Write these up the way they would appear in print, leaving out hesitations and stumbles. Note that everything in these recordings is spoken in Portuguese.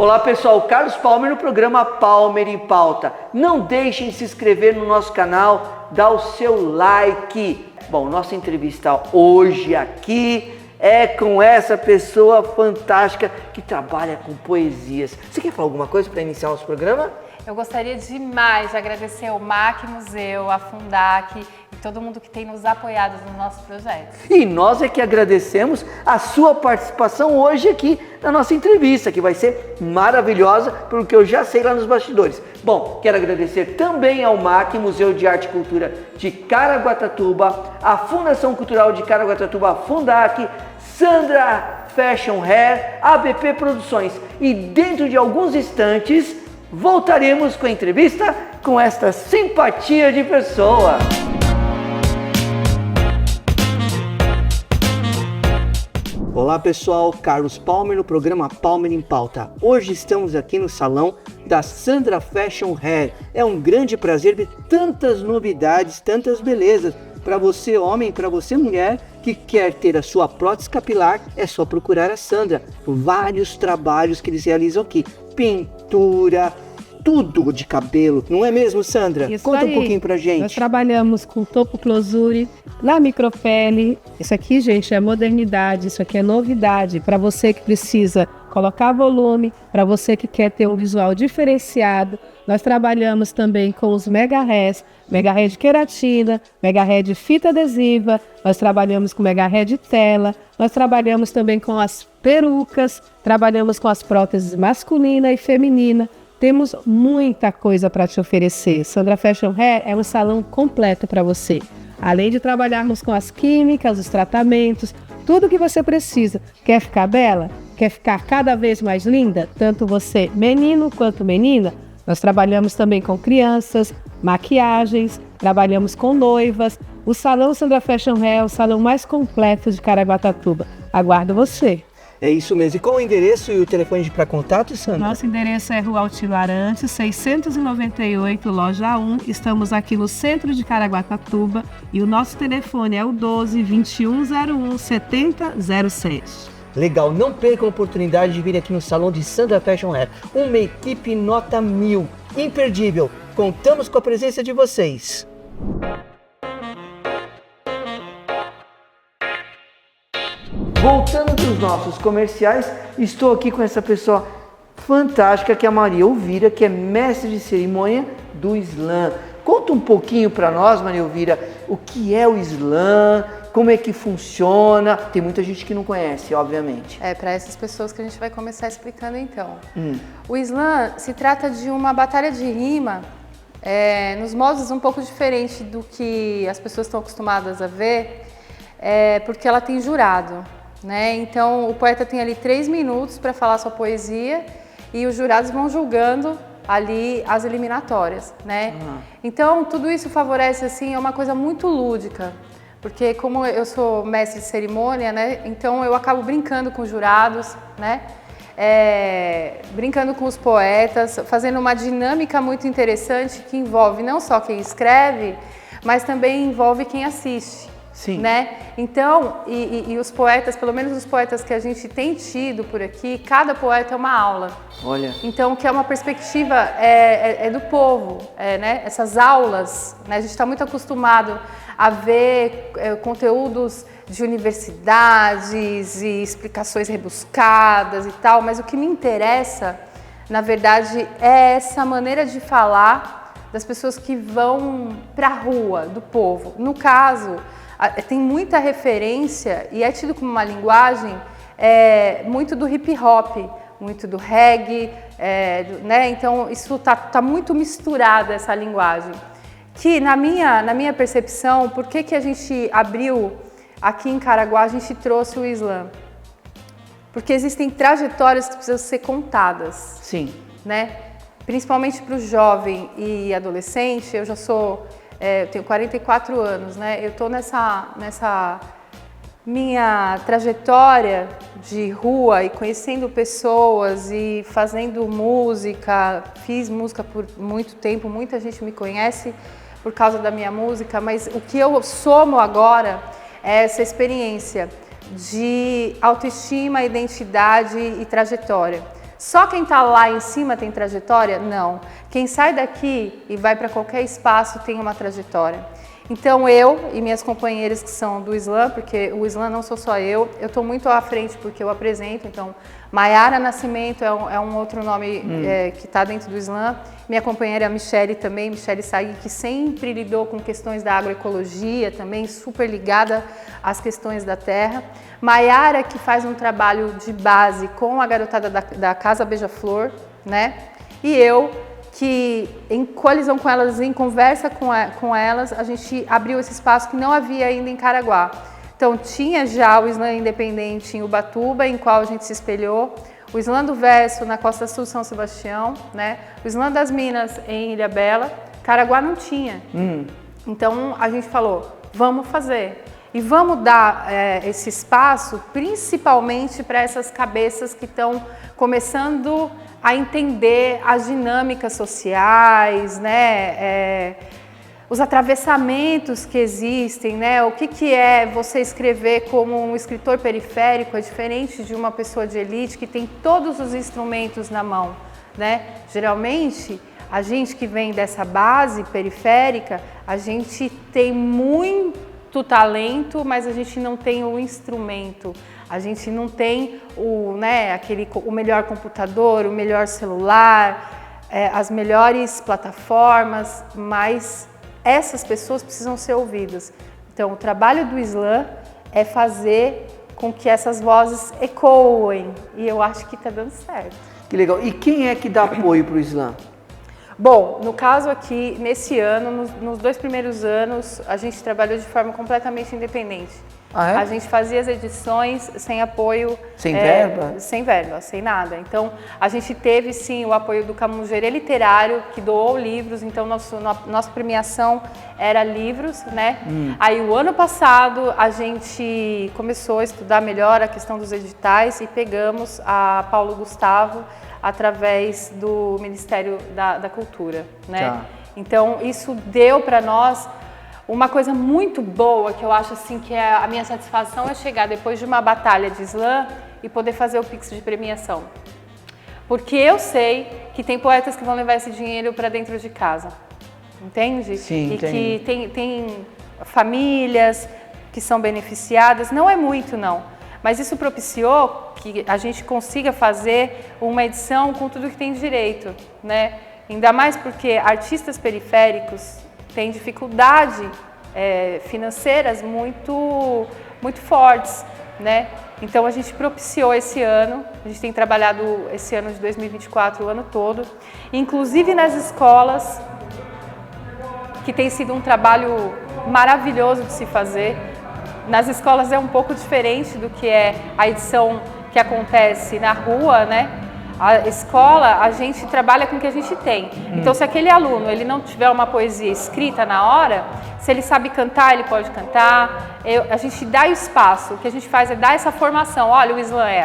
Olá pessoal, Carlos Palmer no programa Palmer em Pauta. Não deixem de se inscrever no nosso canal, dar o seu like. Bom, nossa entrevista hoje aqui é com essa pessoa fantástica que trabalha com poesias. Você quer falar alguma coisa para iniciar nosso programa? Eu gostaria demais de agradecer ao MAC Museu, a Fundac e todo mundo que tem nos apoiado no nosso projeto. E nós é que agradecemos a sua participação hoje aqui na nossa entrevista, que vai ser maravilhosa, pelo que eu já sei lá nos bastidores. Bom, quero agradecer também ao MAC, Museu de Arte e Cultura de Caraguatatuba, a Fundação Cultural de Caraguatatuba, a Fundac, Sandra Fashion Hair, ABP Produções. E dentro de alguns instantes voltaremos com a entrevista com esta simpatia de pessoa. Olá pessoal, Carlos Palmer no programa Palmer em Pauta. Hoje estamos aqui no salão da Sandra Fashion Hair. É um grande prazer ver tantas novidades, tantas belezas. Para você homem, para você mulher que quer ter a sua prótese capilar, é só procurar a Sandra. Vários trabalhos que eles realizam aqui. Pintura, tudo de cabelo, não é mesmo, Sandra? Isso Conta aí. Um pouquinho pra gente. Nós trabalhamos com topo closure, na micropele. Isso aqui, gente, é modernidade, isso aqui é novidade. Para você que precisa colocar volume, para você que quer ter um visual diferenciado. Nós trabalhamos também com os mega hairs de queratina, mega hair de fita adesiva, nós trabalhamos com mega hair de tela, nós trabalhamos também com as perucas, trabalhamos com as próteses masculina e feminina. Temos muita coisa para te oferecer. Sandra Fashion Hair é um salão completo para você. Além de trabalharmos com as químicas, os tratamentos, tudo que você precisa. Quer ficar bela? Quer ficar cada vez mais linda? Tanto você, menino quanto menina. Nós trabalhamos também com crianças, maquiagens, trabalhamos com noivas. O Salão Sandra Fashion Hair é o salão mais completo de Caraguatatuba. Aguardo você. É isso mesmo. E qual o endereço e o telefone para contato, Sandra? Nosso endereço é Rua Altílio Arantes, 698, loja 1. Estamos aqui no centro de Caraguatatuba e o nosso telefone é o 12 2101 7007. Legal, não percam a oportunidade de vir aqui no salão de Sandra Fashion Hair. Uma equipe nota 1000, imperdível. Contamos com a presença de vocês. Voltando dos nossos comerciais, estou aqui com essa pessoa fantástica que é a Maria Elvira, que é mestre de cerimônia do Islã. Conta um pouquinho para nós, Maria Elvira, o que é o Islã, como é que funciona. Tem muita gente que não conhece, obviamente. É para essas pessoas que a gente vai começar explicando então. O Islã se trata de uma batalha de rima, nos moldes um pouco diferente do que as pessoas estão acostumadas a ver, porque ela tem jurado. Né? Então o poeta tem ali 3 minutos para falar sua poesia e os jurados vão julgando ali as eliminatórias, né? Então tudo isso favorece assim, é uma coisa muito lúdica, porque como eu sou mestre de cerimônia, né? Então eu acabo brincando com os jurados, né? Brincando com os poetas, fazendo uma dinâmica muito interessante que envolve não só quem escreve, mas também envolve quem assiste. Sim. Né? Então, e os poetas, pelo menos os poetas que a gente tem tido por aqui, cada poeta é uma aula. Olha. Então, que é uma perspectiva do povo, né? Essas aulas, né? A gente está muito acostumado a ver conteúdos de universidades e explicações rebuscadas e tal, mas o que me interessa, na verdade, é essa maneira de falar das pessoas que vão para a rua, do povo. No caso, tem muita referência e é tido como uma linguagem muito do hip hop, muito do reggae, né? Então isso tá muito misturada essa linguagem. Que na minha percepção, por que a gente abriu aqui em Caraguá, a gente trouxe o Islã? Porque existem trajetórias que precisam ser contadas. Sim. Né? Principalmente para o jovem e adolescente, eu já sou... eu tenho 44 anos, né? Eu estou nessa minha trajetória de rua e conhecendo pessoas e fazendo música. Fiz música por muito tempo, muita gente me conhece por causa da minha música, mas o que eu somo agora é essa experiência de autoestima, identidade e trajetória. Só quem está lá em cima tem trajetória? Não. Quem sai daqui e vai para qualquer espaço tem uma trajetória. Então eu e minhas companheiras que são do Islã, porque o Islã não sou só eu estou muito à frente porque eu apresento, então Maiara Nascimento é um outro nome que está dentro do Islã. Minha companheira Michele também, Michele Saig, que sempre lidou com questões da agroecologia também, super ligada às questões da terra. Maiara, que faz um trabalho de base com a garotada da Casa Beija-Flor, né? E eu, que em colisão com elas, em conversa com elas, a gente abriu esse espaço que não havia ainda em Caraguá. Então tinha já o Islã independente em Ubatuba, em qual a gente se espelhou, o Islã do Verso na Costa Sul São Sebastião, né? O Islã das Minas em Ilhabela, Caraguá não tinha. Então a gente falou, vamos fazer. E vamos dar esse espaço principalmente para essas cabeças que estão começando a entender as dinâmicas sociais, né? Os atravessamentos que existem, né? O que é você escrever como um escritor periférico é diferente de uma pessoa de elite que tem todos os instrumentos na mão, né? Geralmente, a gente que vem dessa base periférica, a gente tem muito talento, mas a gente não tem o instrumento. A gente não tem o melhor computador, o melhor celular, as melhores plataformas, mas essas pessoas precisam ser ouvidas. Então, o trabalho do Islã é fazer com que essas vozes ecoem, e eu acho que está dando certo. Que legal. E quem é que dá apoio para o Islã? Bom, no caso aqui, nesse ano, nos 2 primeiros anos, a gente trabalhou de forma completamente independente. Ah, é? A gente fazia as edições sem apoio. Sem verba? Sem verba, sem nada. Então, a gente teve sim o apoio do Camugere Literário, que doou livros, então nossa premiação era livros, né? Aí o ano passado a gente começou a estudar melhor a questão dos editais e pegamos a Paulo Gustavo através do Ministério da Cultura, né? Tá. Então, isso deu para nós uma coisa muito boa, que eu acho assim que a minha satisfação é chegar depois de uma batalha de Islã e poder fazer o Pix de premiação. Porque eu sei que tem poetas que vão levar esse dinheiro para dentro de casa, entende? Sim, e que tem famílias que são beneficiadas, não é muito não, mas isso propiciou que a gente consiga fazer uma edição com tudo que tem direito, né? Ainda mais porque artistas periféricos têm dificuldade financeiras muito fortes, né? Então a gente propiciou esse ano, a gente tem trabalhado esse ano de 2024 o ano todo, inclusive nas escolas, que tem sido um trabalho maravilhoso de se fazer. Nas escolas é um pouco diferente do que é a edição que acontece na rua, né? A escola, a gente trabalha com o que a gente tem. Então, se aquele aluno ele não tiver uma poesia escrita na hora, se ele sabe cantar, ele pode cantar. A gente dá o espaço. O que a gente faz é dar essa formação. Olha, o Islã é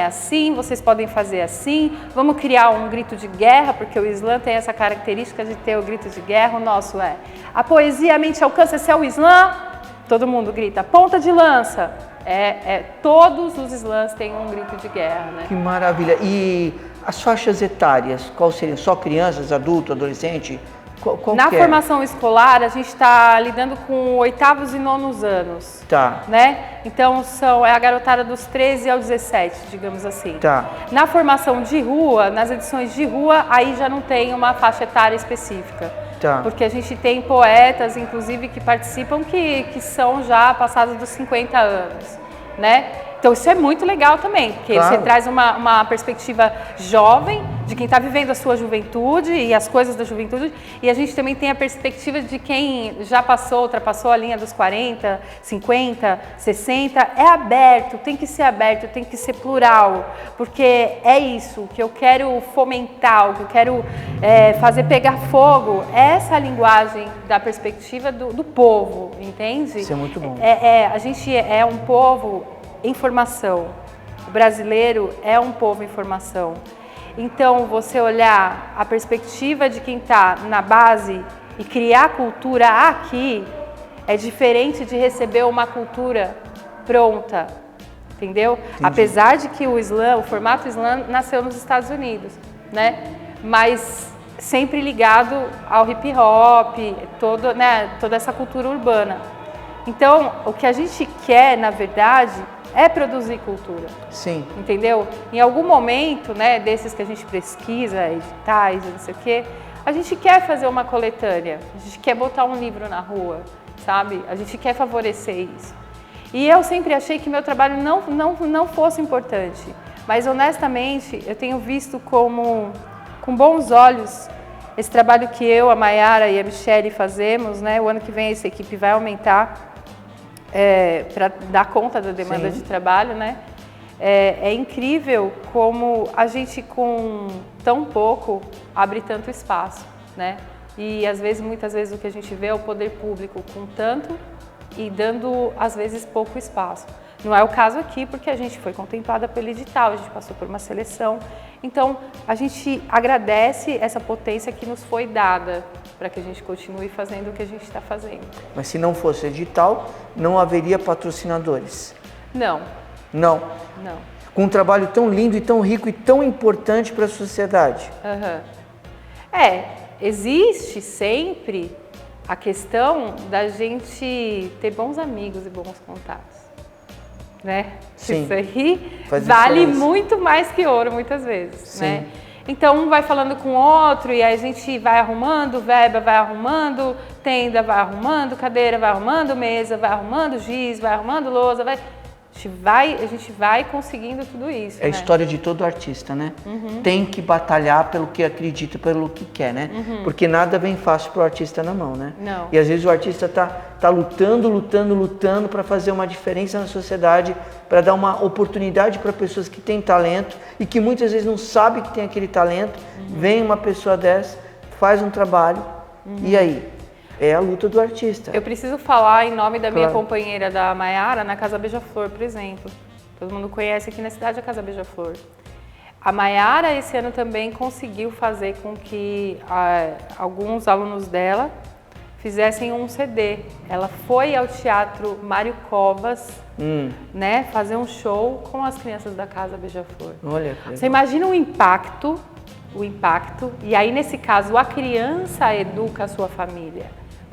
assim, vocês podem fazer assim. Vamos criar um grito de guerra, porque o Islã tem essa característica de ter o grito de guerra. O nosso é: a poesia, a mente alcança, esse é o Islã. Todo mundo grita, ponta de lança. Todos os islãs têm um grito de guerra, né? Que maravilha. E as faixas etárias, qual seriam? Só crianças, adulto, adolescente? Qual Na que é? formação escolar, a gente está lidando com 8º e 9º anos. Tá. Né? Então, é a garotada dos 13 aos 17, digamos assim. Tá. Na formação de rua, nas edições de rua, aí já não tem uma faixa etária específica. Tá. Porque a gente tem poetas, inclusive, que participam que são já passados dos 50 anos, né? Então isso é muito legal também, porque Claro. você traz uma perspectiva jovem, de quem está vivendo a sua juventude e as coisas da juventude, e a gente também tem a perspectiva de quem já ultrapassou a linha dos 40, 50, 60, é aberto, tem que ser plural, porque é isso que eu quero fomentar, o que eu quero fazer pegar fogo, é essa linguagem da perspectiva do povo, entende? Isso é muito bom. A gente é um povo em formação. O brasileiro é um povo em formação. Então, você olhar a perspectiva de quem está na base e criar cultura aqui é diferente de receber uma cultura pronta. entendeu? Apesar de que o formato slam nasceu nos Estados Unidos, né? Mas sempre ligado ao hip hop, toda essa cultura urbana. Então, o que a gente quer, na verdade, é produzir cultura. Sim. Entendeu? Em algum momento, né, desses que a gente pesquisa, editais, não sei o quê, a gente quer fazer uma coletânea, a gente quer botar um livro na rua, sabe? A gente quer favorecer isso. E eu sempre achei que meu trabalho não fosse importante, mas honestamente eu tenho visto com bons olhos esse trabalho que eu, a Mayara e a Michele fazemos, né? O ano que vem essa equipe vai aumentar para dar conta da demanda de trabalho, né? É incrível como a gente com tão pouco abre tanto espaço, né? E muitas vezes o que a gente vê é o poder público com tanto e dando às vezes pouco espaço. Não é o caso aqui porque a gente foi contemplada pelo edital, a gente passou por uma seleção. Então a gente agradece essa potência que nos foi dada para que a gente continue fazendo o que a gente está fazendo. Mas se não fosse edital, não haveria patrocinadores? Não. Não? Não. Com um trabalho tão lindo e tão rico e tão importante para a sociedade? Existe sempre a questão da gente ter bons amigos e bons contatos, né? Sim. Isso aí Faz vale diferença. muito mais que ouro muitas vezes, Sim. né? Então um vai falando com o outro e aí a gente vai arrumando, verba vai arrumando, tenda vai arrumando, cadeira vai arrumando, mesa vai arrumando, giz vai arrumando, lousa vai... A gente vai conseguindo tudo isso. É a história de todo artista, né? Tem que batalhar pelo que acredita, pelo que quer, né? Porque nada vem fácil pro artista na mão, né? Não. E às vezes o artista tá lutando para fazer uma diferença na sociedade, para dar uma oportunidade para pessoas que têm talento e que muitas vezes não sabem que tem aquele talento. Vem uma pessoa dessa, faz um trabalho e aí? É a luta do artista. Eu preciso falar em nome da minha companheira, da Mayara, na Casa Beija-Flor, por exemplo. Todo mundo conhece aqui na cidade a Casa Beija-Flor. A Mayara, esse ano, também conseguiu fazer com que alguns alunos dela fizessem um CD. Ela foi ao Teatro Mário Covas, né, fazer um show com as crianças da Casa Beija-Flor. Olha, que legal. Você imagina o impacto, e aí nesse caso a criança educa a sua família.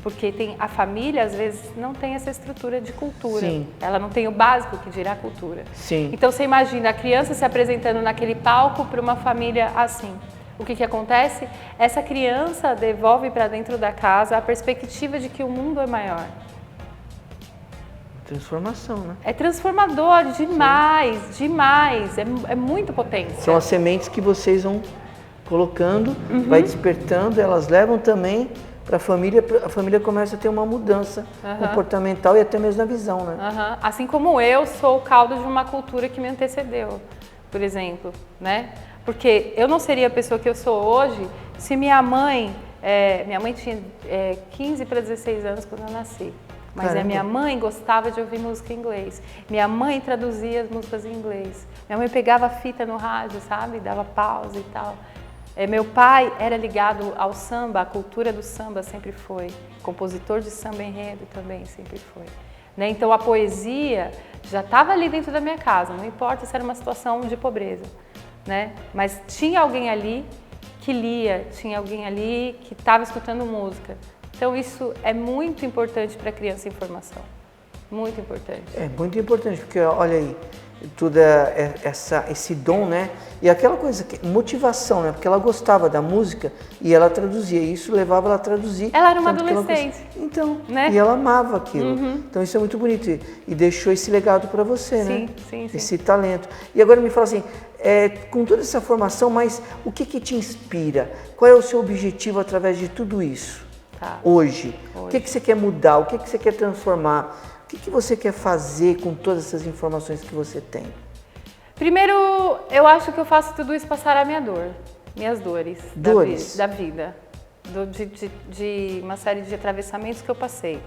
Porque a família, às vezes, não tem essa estrutura de cultura. Sim. Ela não tem o básico que dirá cultura. Sim. Então, você imagina a criança se apresentando naquele palco para uma família assim. O que acontece? Essa criança devolve para dentro da casa a perspectiva de que o mundo é maior. Transformação, né? É transformador demais, demais. É muito potente. São as sementes que vocês vão colocando, vai despertando, elas levam também para a família começa a ter uma mudança comportamental e até mesmo na visão, né? Assim como eu sou o caldo de uma cultura que me antecedeu, por exemplo, né? Porque eu não seria a pessoa que eu sou hoje se minha mãe tinha 15 para 16 anos quando eu nasci. Mas a minha mãe gostava de ouvir música em inglês. Minha mãe traduzia as músicas em inglês. Minha mãe pegava a fita no rádio, sabe? Dava pausa e tal. Meu pai era ligado ao samba, a cultura do samba sempre foi. Compositor de samba enredo também sempre foi. Né? Então a poesia já estava ali dentro da minha casa, não importa se era uma situação de pobreza. Né? Mas tinha alguém ali que lia, tinha alguém ali que estava escutando música. Então isso é muito importante para a criança em formação. Muito importante. É muito importante, porque olha aí, tudo esse dom, né? E aquela coisa, motivação, né? Porque ela gostava da música e ela traduzia, e isso levava ela a traduzir. Ela era uma adolescente. Então, né? E ela amava aquilo. Então isso é muito bonito e deixou esse legado para você, né? Sim. Esse talento. E agora me fala assim, com toda essa formação, mas o que te inspira? Qual é o seu objetivo através de tudo isso? Hoje. O que você quer mudar? O que você quer transformar? O que você quer fazer com todas essas informações que você tem? Primeiro, eu acho que eu faço tudo isso passar a minha dor, minhas dores. Da vida, de uma série de atravessamentos que eu passei.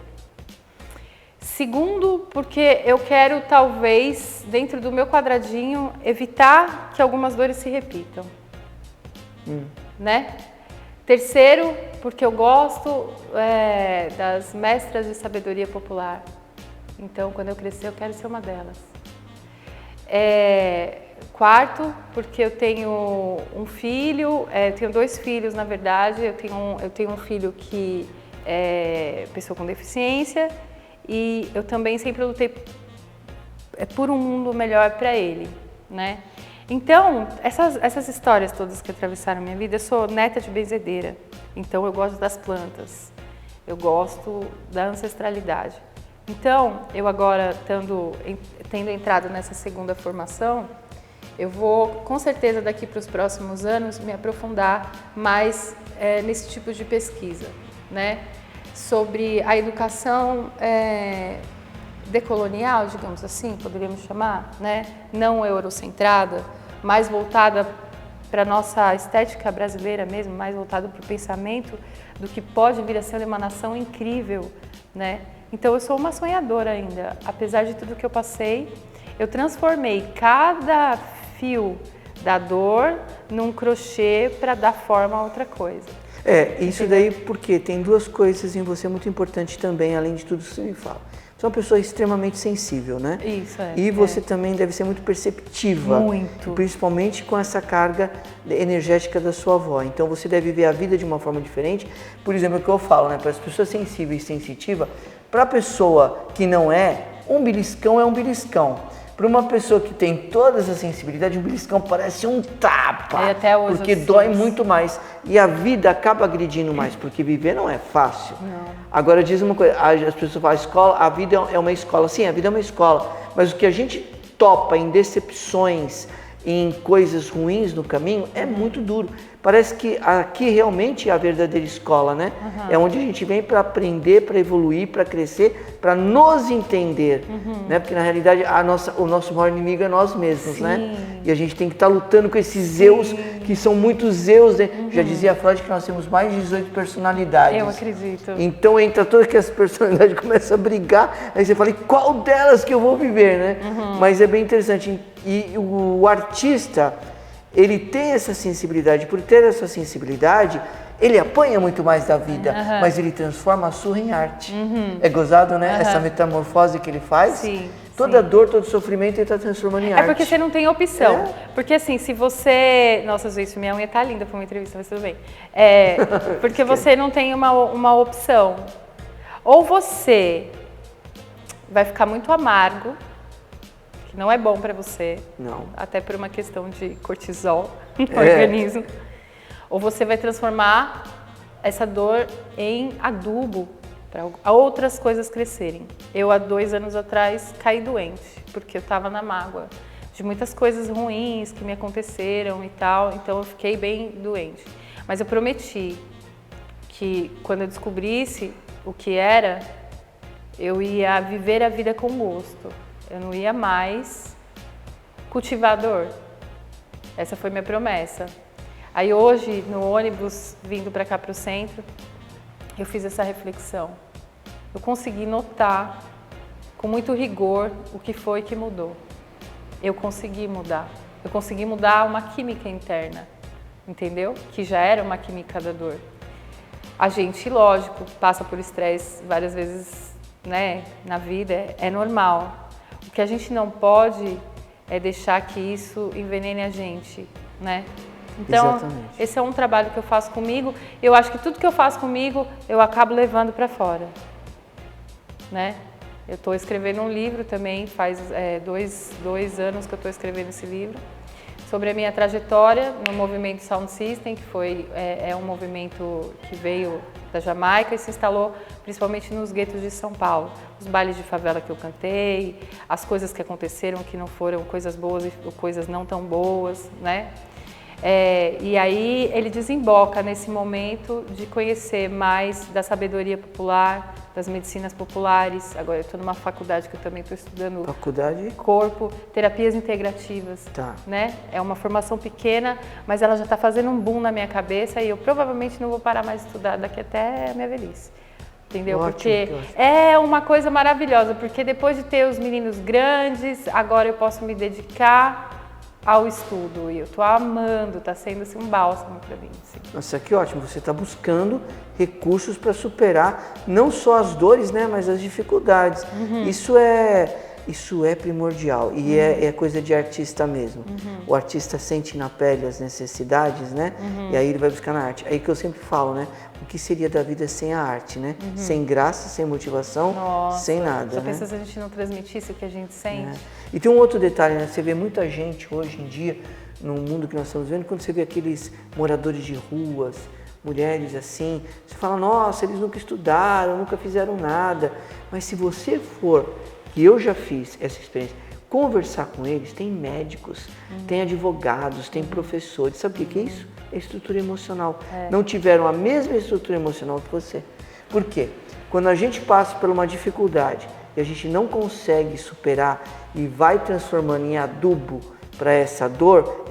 Segundo, porque eu quero, talvez, dentro do meu quadradinho, evitar que algumas dores se repitam. Né? Terceiro, porque eu gosto das mestras de sabedoria popular. Então, quando eu crescer, eu quero ser uma delas. Quarto, porque eu tenho um filho, tenho 2 filhos, na verdade. Eu tenho um filho que é pessoa com deficiência e eu também sempre lutei por um mundo melhor para ele, né? Então, essas histórias todas que atravessaram a minha vida, eu sou neta de benzedeira, então eu gosto das plantas, eu gosto da ancestralidade. Então, eu agora, tendo entrado nessa segunda formação, eu vou, com certeza, daqui para os próximos anos, me aprofundar mais nesse tipo de pesquisa, né? Sobre a educação decolonial, digamos assim, poderíamos chamar, né? Não eurocentrada, mais voltada para a nossa estética brasileira mesmo, mais voltada para o pensamento do que pode vir a ser uma emanação incrível, né? Então eu sou uma sonhadora ainda, apesar de tudo que eu passei, eu transformei cada fio da dor num crochê para dar forma a outra coisa. Isso daí porque tem 2 coisas em você muito importantes também, além de tudo que você me fala. Você é uma pessoa extremamente sensível, né? Isso, E você também deve ser muito perceptiva. Muito. Principalmente com essa carga energética da sua avó. Então você deve ver a vida de uma forma diferente. Por exemplo, o que eu falo, né? Para as pessoas sensíveis e sensitivas, para a pessoa que não um beliscão é um beliscão. Para uma pessoa que tem todas as sensibilidades, um beliscão parece um tapa, até hoje porque dói muito mais. E a vida acaba agredindo mais, porque viver não é fácil. Não. Agora, diz uma coisa, as pessoas falam, escola, a vida é uma escola. Sim, a vida é uma escola, mas o que a gente topa em decepções, em coisas ruins no caminho, é muito duro. Parece que aqui realmente é a verdadeira escola, né? É onde a gente vem para aprender, para evoluir, para crescer, para nos entender, né? Porque na realidade o nosso maior inimigo é nós mesmos, né? E a gente tem que estar lutando com esses Zeus, que são muitos Zeus, né? Já dizia Freud que nós temos mais de 18 personalidades. Eu acredito. Então entra todas aquelas personalidades, começa a brigar, aí você fala, e qual delas que eu vou viver, né? Mas é bem interessante. E o artista, ele tem essa sensibilidade, por ter essa sensibilidade, ele apanha muito mais da vida, mas ele transforma a surra em arte. É gozado, né? Essa metamorfose que ele faz. Sim, toda dor, todo sofrimento ele está transformando em arte. É porque você não tem opção. Porque assim, se você... Nossa, gente, minha unha tá linda para uma entrevista, mas tudo bem. Porque você não tem uma opção. Ou você vai ficar muito amargo, que não é bom para você, não. Até por uma questão de cortisol no organismo, ou você vai transformar essa dor em adubo para outras coisas crescerem. Eu, há 2 anos atrás, caí doente, porque eu estava na mágoa de muitas coisas ruins que me aconteceram e tal, então eu fiquei bem doente. Mas eu prometi que quando eu descobrisse o que era, eu ia viver a vida com gosto. Eu não ia mais cultivar a dor. Essa foi minha promessa. Aí hoje, no ônibus, vindo para cá para o centro, eu fiz essa reflexão. Eu consegui notar, com muito rigor, o que foi que mudou. Eu consegui mudar. Eu consegui mudar uma química interna, entendeu? Que já era uma química da dor. A gente, lógico, passa por estresse várias vezes, né, na vida, é normal. O que a gente não pode é deixar que isso envenene a gente, né? Então, exatamente. Esse é um trabalho que eu faço comigo. Eu acho que tudo que eu faço comigo, eu acabo levando para fora, né? Eu estou escrevendo um livro também, faz 2 anos que eu estou escrevendo esse livro, sobre a minha trajetória no movimento Sound System, que é um movimento que veio da Jamaica e se instalou principalmente nos guetos de São Paulo. Os bailes de favela que eu cantei, as coisas que aconteceram que não foram coisas boas e coisas não tão boas, né? E aí ele desemboca nesse momento de conhecer mais da sabedoria popular, das medicinas populares. Agora eu estou numa faculdade que eu também estou estudando corpo, terapias integrativas, né? É uma formação pequena, mas ela já está fazendo um boom na minha cabeça e eu provavelmente não vou parar mais de estudar daqui até a minha velhice. Entendeu? Ótimo, porque é uma coisa maravilhosa, porque depois de ter os meninos grandes, agora eu posso me dedicar ao estudo e eu tô amando, tá sendo assim um bálsamo para mim. Assim. Nossa, que ótimo, você está buscando recursos para superar não só as dores, né, mas as dificuldades. Isso é Isso é primordial e é coisa de artista mesmo. O artista sente na pele as necessidades, né? E aí ele vai buscar na arte. Aí que eu sempre falo, né? O que seria da vida sem a arte, né? Sem graça, sem motivação, Nossa, sem nada, só né? pensa se a gente não transmitisse o que a gente sente. E tem um outro detalhe, né? Você vê muita gente hoje em dia, no mundo que nós estamos vendo, quando você vê aqueles moradores de ruas, mulheres assim, você fala, nossa, eles nunca estudaram, nunca fizeram nada. Mas se você for, que eu já fiz essa experiência, conversar com eles, tem médicos, tem advogados, tem professores. Sabe o que é isso? É estrutura emocional. Não tiveram a mesma estrutura emocional que você. Por quê? Quando a gente passa por uma dificuldade e a gente não consegue superar e vai transformando em adubo para essa dor,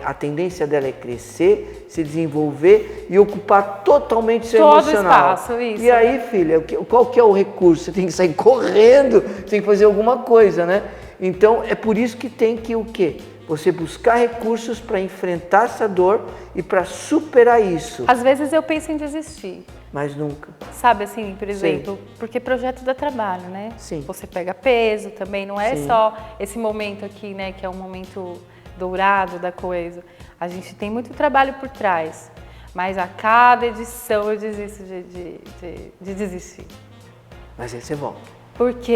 a tendência dela é crescer, se desenvolver e ocupar totalmente seu todo emocional. Espaço, isso. E aí, filha, qual que é o recurso? Você tem que sair correndo, você tem que fazer alguma coisa, né? Então, é por isso que tem que o quê? Você buscar recursos para enfrentar essa dor e para superar isso. Às vezes eu penso em desistir. Mas nunca. Sabe assim, por exemplo, porque projeto dá trabalho, né? Sim. Você pega peso também, não é Sim. só esse momento aqui, né, que é um momento dourado da coisa. A gente tem muito trabalho por trás, mas a cada edição eu desisto de desistir. Mas aí você volta. Porque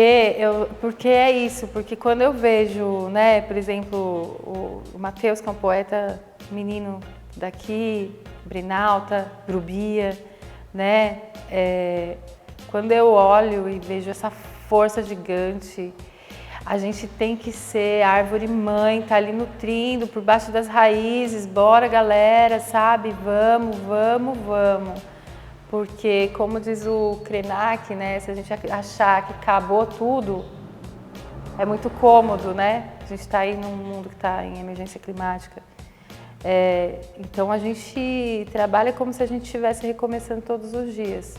é isso, porque quando eu vejo, né, por exemplo, o Matheus, que é um poeta menino daqui, Brinalta, Grubia, né, quando eu olho e vejo essa força gigante, a gente tem que ser árvore mãe, tá ali nutrindo por baixo das raízes, bora galera, sabe, vamos. Porque, como diz o Krenak, né, se a gente achar que acabou tudo, é muito cômodo, né? A gente está aí num mundo que está em emergência climática. Então, a gente trabalha como se a gente estivesse recomeçando todos os dias.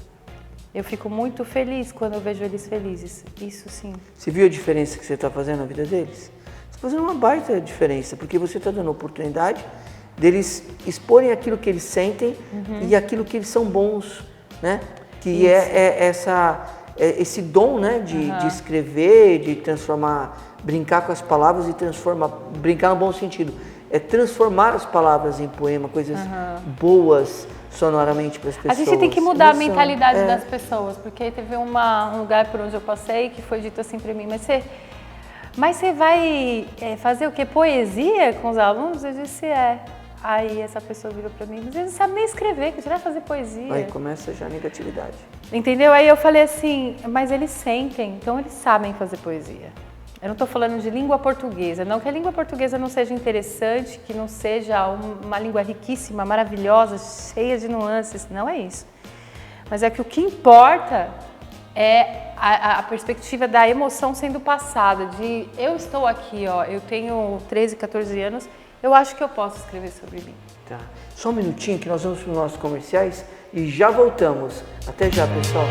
Eu fico muito feliz quando eu vejo eles felizes, isso sim. Você viu a diferença que você está fazendo na vida deles? Você está fazendo uma baita diferença, porque você está dando oportunidade deles exporem aquilo que eles sentem e aquilo que eles são bons, né? Que esse dom, né? De escrever, de transformar, brincar com as palavras e brincar no bom sentido. É transformar as palavras em poema, coisas boas sonoramente para as pessoas. A gente tem que mudar a mentalidade das pessoas, porque teve um lugar por onde eu passei que foi dito assim para mim, mas você vai fazer o quê? Poesia com os alunos? Eu disse, Aí essa pessoa virou pra mim, mas ele não sabe nem escrever, que você vai fazer poesia. Aí começa já a negatividade. Entendeu? Aí eu falei assim, mas eles sentem, então eles sabem fazer poesia. Eu não estou falando de língua portuguesa, não que a língua portuguesa não seja interessante, que não seja uma língua riquíssima, maravilhosa, cheia de nuances, não é isso. Mas é que o que importa é a perspectiva da emoção sendo passada, de eu estou aqui, eu tenho 13, 14 anos, eu acho que eu posso escrever sobre mim. Tá. Só um minutinho que nós vamos para os nossos comerciais e já voltamos. Até já, pessoal.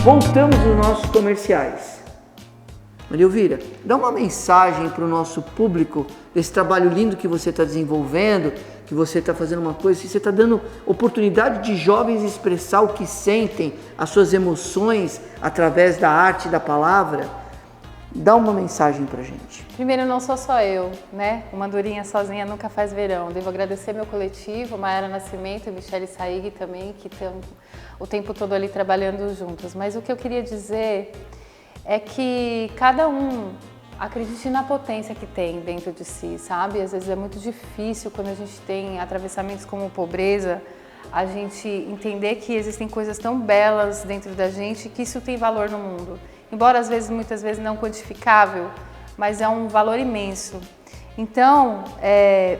Voltamos nos nossos comerciais. Maria Elvira, dá uma mensagem para o nosso público desse trabalho lindo que você está desenvolvendo, que você está fazendo uma coisa, que você está dando oportunidade de jovens expressar o que sentem, as suas emoções através da arte e da palavra. Dá uma mensagem pra gente. Primeiro, não sou só eu, né? Uma andorinha sozinha nunca faz verão. Devo agradecer meu coletivo, Mayara Nascimento e Michele Saig também, que estão o tempo todo ali trabalhando juntos. Mas o que eu queria dizer é que cada um acredite na potência que tem dentro de si, sabe? Às vezes é muito difícil quando a gente tem atravessamentos como pobreza, a gente entender que existem coisas tão belas dentro da gente que isso tem valor no mundo. Embora às vezes, muitas vezes não quantificável, mas é um valor imenso. Então,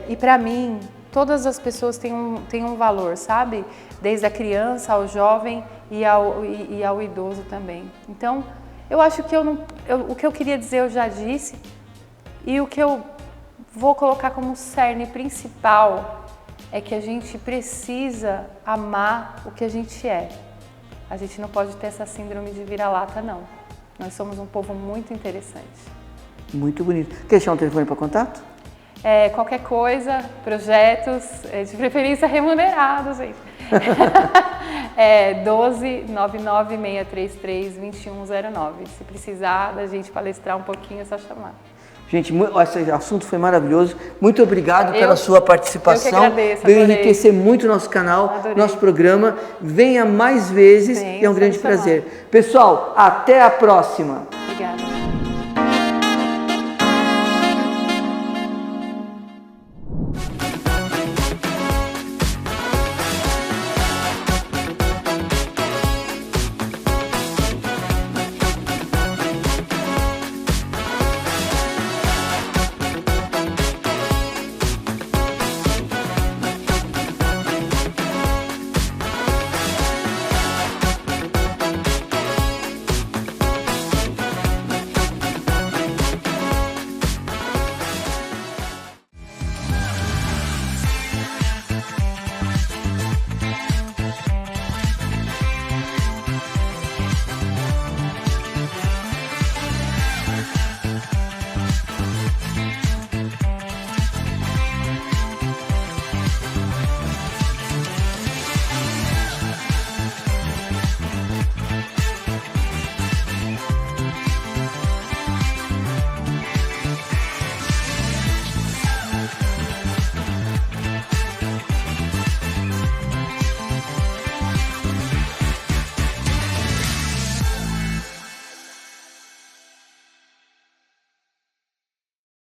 e para mim, todas as pessoas têm um valor, sabe? Desde a criança ao jovem e ao idoso também. Então, eu acho que o que eu queria dizer eu já disse, e o que eu vou colocar como cerne principal é que a gente precisa amar o que a gente é. A gente não pode ter essa síndrome de vira-lata, não. Nós somos um povo muito interessante. Muito bonito. Quer deixar um telefone para contato? Qualquer coisa, projetos, de preferência remunerados, gente. 12 99 633 2109. Se precisar da gente palestrar um pouquinho, é só chamar. Gente, esse assunto foi maravilhoso. Muito obrigado pela sua participação. Eu que agradeço, veio enriquecer muito nosso canal, nosso programa. Venha mais vezes, é um grande prazer. Pessoal, até a próxima. Obrigada.